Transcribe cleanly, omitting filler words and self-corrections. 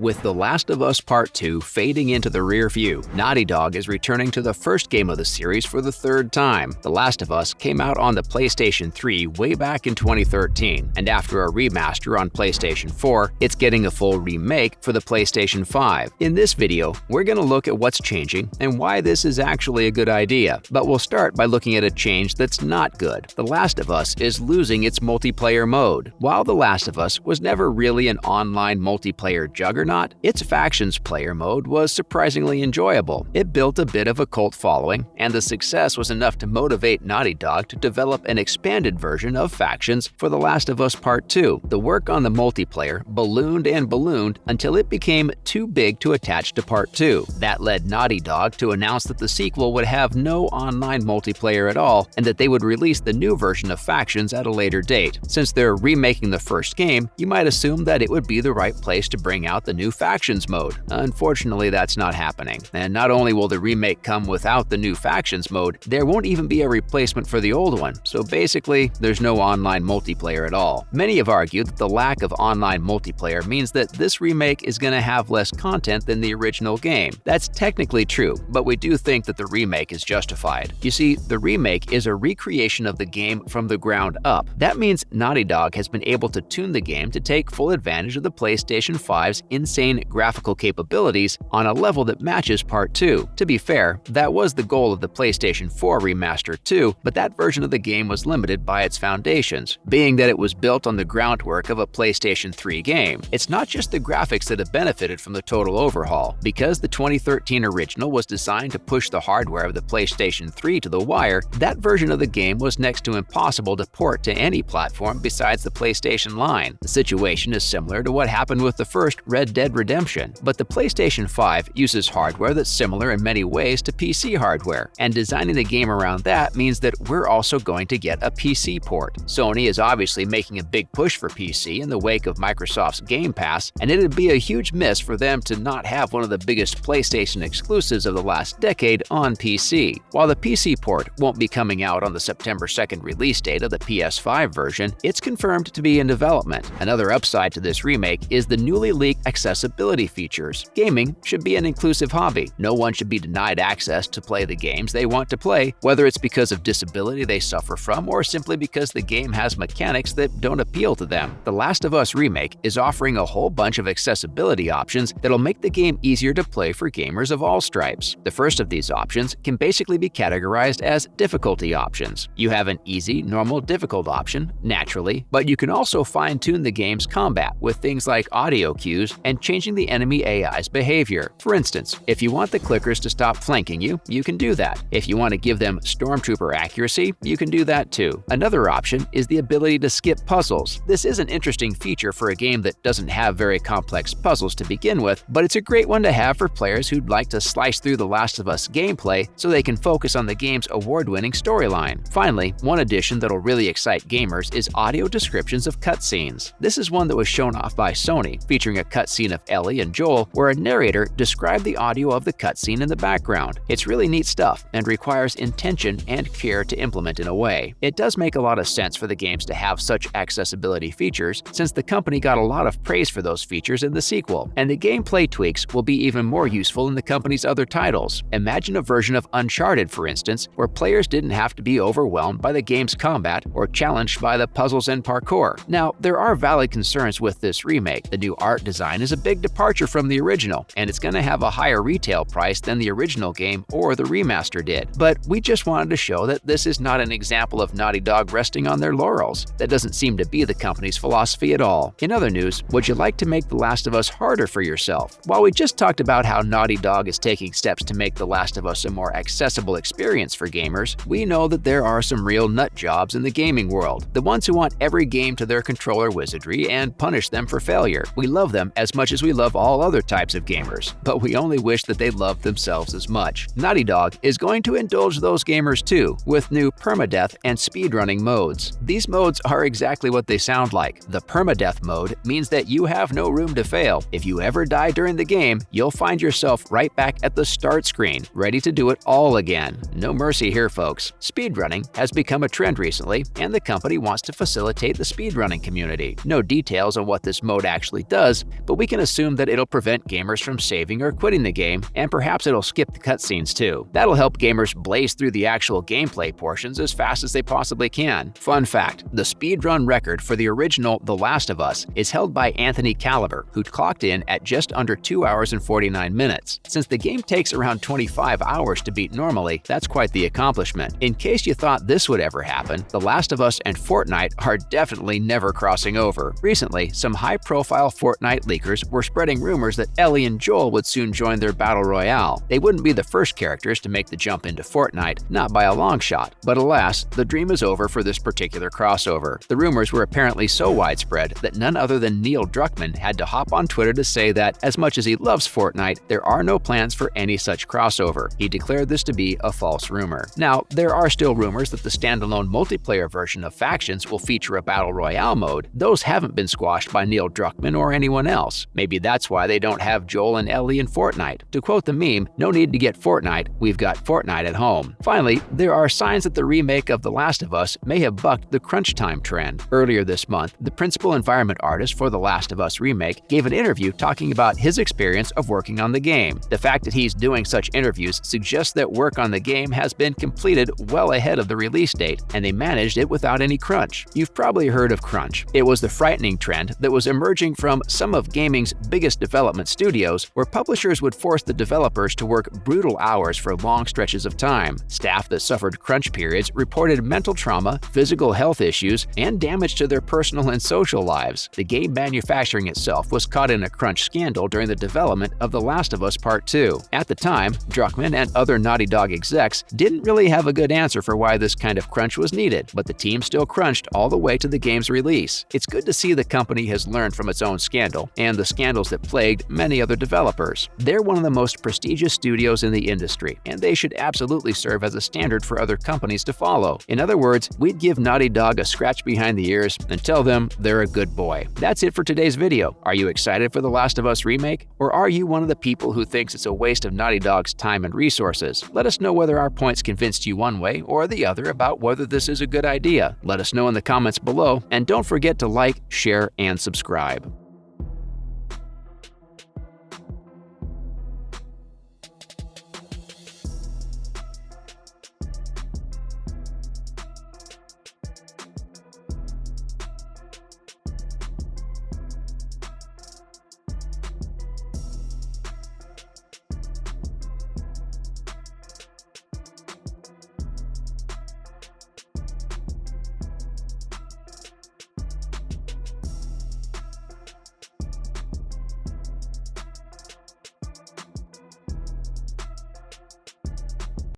With The Last of Us Part 2 fading into the rear view, Naughty Dog is returning to the first game of the series for the third time. The Last of Us came out on the PlayStation 3 way back in 2013, and after a remaster on PlayStation 4, it's getting a full remake for the PlayStation 5. In this video, we're going to look at what's changing and why this is actually a good idea, but we'll start by looking at a change that's not good. The Last of Us is losing its multiplayer mode. While The Last of Us was never really an online multiplayer juggernaut, its Factions player mode was surprisingly enjoyable. It built a bit of a cult following, and the success was enough to motivate Naughty Dog to develop an expanded version of Factions for The Last of Us Part 2. The work on the multiplayer ballooned and ballooned until it became too big to attach to Part 2. That led Naughty Dog to announce that the sequel would have no online multiplayer at all, and that they would release the new version of Factions at a later date. Since they're remaking the first game, you might assume that it would be the right place to bring out the new Factions mode. Unfortunately, that's not happening. And not only will the remake come without the new Factions mode, there won't even be a replacement for the old one, so basically, there's no online multiplayer at all. Many have argued that the lack of online multiplayer means that this remake is going to have less content than the original game. That's technically true, but we do think that the remake is justified. You see, the remake is a recreation of the game from the ground up. That means Naughty Dog has been able to tune the game to take full advantage of the PlayStation 5's insane graphical capabilities on a level that matches Part 2. To be fair, that was the goal of the PlayStation 4 remaster too, but that version of the game was limited by its foundations, being that it was built on the groundwork of a PlayStation 3 game. It's not just the graphics that have benefited from the total overhaul. Because the 2013 original was designed to push the hardware of the PlayStation 3 to the wire, that version of the game was next to impossible to port to any platform besides the PlayStation line. The situation is similar to what happened with the first Red Dead Redemption, but the PlayStation 5 uses hardware that's similar in many ways to PC hardware, and designing the game around that means that we're also going to get a PC port. Sony is obviously making a big push for PC in the wake of Microsoft's Game Pass, and it'd be a huge miss for them to not have one of the biggest PlayStation exclusives of the last decade on PC. While the PC port won't be coming out on the September 2nd release date of the PS5 version, it's confirmed to be in development. Another upside to this remake is the newly leaked accessibility features. Gaming should be an inclusive hobby. No one should be denied access to play the games they want to play, whether it's because of disability they suffer from or simply because the game has mechanics that don't appeal to them. The Last of Us Remake is offering a whole bunch of accessibility options that'll make the game easier to play for gamers of all stripes. The first of these options can basically be categorized as difficulty options. You have an easy, normal, difficult option, naturally, but you can also fine-tune the game's combat with things like audio cues and changing the enemy AI's behavior. For instance, if you want the clickers to stop flanking you, you can do that. If you want to give them stormtrooper accuracy, you can do that too. Another option is the ability to skip puzzles. This is an interesting feature for a game that doesn't have very complex puzzles to begin with, but it's a great one to have for players who'd like to slice through The Last of Us gameplay so they can focus on the game's award-winning storyline. Finally, one addition that'll really excite gamers is audio descriptions of cutscenes. This is one that was shown off by Sony, featuring a cutscene of Ellie and Joel where a narrator described the audio of the cutscene in the background. It's really neat stuff and requires intention and care to implement in a way. It does make a lot of sense for the games to have such accessibility features, since the company got a lot of praise for those features in the sequel, and the gameplay tweaks will be even more useful in the company's other titles. Imagine a version of Uncharted, for instance, where players didn't have to be overwhelmed by the game's combat or challenged by the puzzles and parkour. Now, there are valid concerns with this remake. The new art design is a big departure from the original, and it's going to have a higher retail price than the original game or the remaster did. But we just wanted to show that this is not an example of Naughty Dog resting on their laurels. That doesn't seem to be the company's philosophy at all. In other news, would you like to make The Last of Us harder for yourself? While we just talked about how Naughty Dog is taking steps to make The Last of Us a more accessible experience for gamers, we know that there are some real nut jobs in the gaming world. The ones who want every game to their controller wizardry and punish them for failure. We love them as much as we love all other types of gamers, but we only wish that they loved themselves as much. Naughty Dog is going to indulge those gamers too, with new permadeath and speedrunning modes. These modes are exactly what they sound like. The permadeath mode means that you have no room to fail. If you ever die during the game, you'll find yourself right back at the start screen, ready to do it all again. No mercy here, folks. Speedrunning has become a trend recently, and the company wants to facilitate the speedrunning community. No details on what this mode actually does, but we can assume that it'll prevent gamers from saving or quitting the game, and perhaps it'll skip the cutscenes too. That'll help gamers blaze through the actual gameplay portions as fast as they possibly can. Fun fact, the speedrun record for the original The Last of Us is held by Anthony Caliber, who clocked in at just under 2 hours and 49 minutes. Since the game takes around 25 hours to beat normally, that's quite the accomplishment. In case you thought this would ever happen, The Last of Us and Fortnite are definitely never crossing over. Recently, some high-profile Fortnite leakers were spreading rumors that Ellie and Joel would soon join their battle royale. They wouldn't be the first characters to make the jump into Fortnite, not by a long shot. But alas, the dream is over for this particular crossover. The rumors were apparently so widespread that none other than Neil Druckmann had to hop on Twitter to say that, as much as he loves Fortnite, there are no plans for any such crossover. He declared this to be a false rumor. Now, there are still rumors that the standalone multiplayer version of Factions will feature a battle royale mode. Those haven't been squashed by Neil Druckmann or anyone else. Maybe that's why they don't have Joel and Ellie in Fortnite. To quote the meme, "No need to get Fortnite, we've got Fortnite at home." Finally, there are signs that the remake of The Last of Us may have bucked the crunch time trend. Earlier this month, the principal environment artist for The Last of Us Remake gave an interview talking about his experience of working on the game. The fact that he's doing such interviews suggests that work on the game has been completed well ahead of the release date, and they managed it without any crunch. You've probably heard of crunch. It was the frightening trend that was emerging from some of gaming's biggest development studios, where publishers would force the developers to work brutal hours for long stretches of time. Staff that suffered crunch periods reported mental trauma, physical health issues, and damage to their personal and social lives. The game manufacturing itself was caught in a crunch scandal during the development of The Last of Us Part 2. At the time, Druckmann and other Naughty Dog execs didn't really have a good answer for why this kind of crunch was needed, but the team still crunched all the way to the game's release. It's good to see the company has learned from its own scandal and the scandals that plagued many other developers. They're one of the most prestigious studios in the industry, and they should absolutely serve as a standard for other companies to follow. In other words, we'd give Naughty Dog a scratch behind the ears and tell them they're a good boy. That's it for today's video. Are you excited for The Last of Us Remake? Or are you one of the people who thinks it's a waste of Naughty Dog's time and resources? Let us know whether our points convinced you one way or the other about whether this is a good idea. Let us know in the comments below, and don't forget to like, share, and subscribe.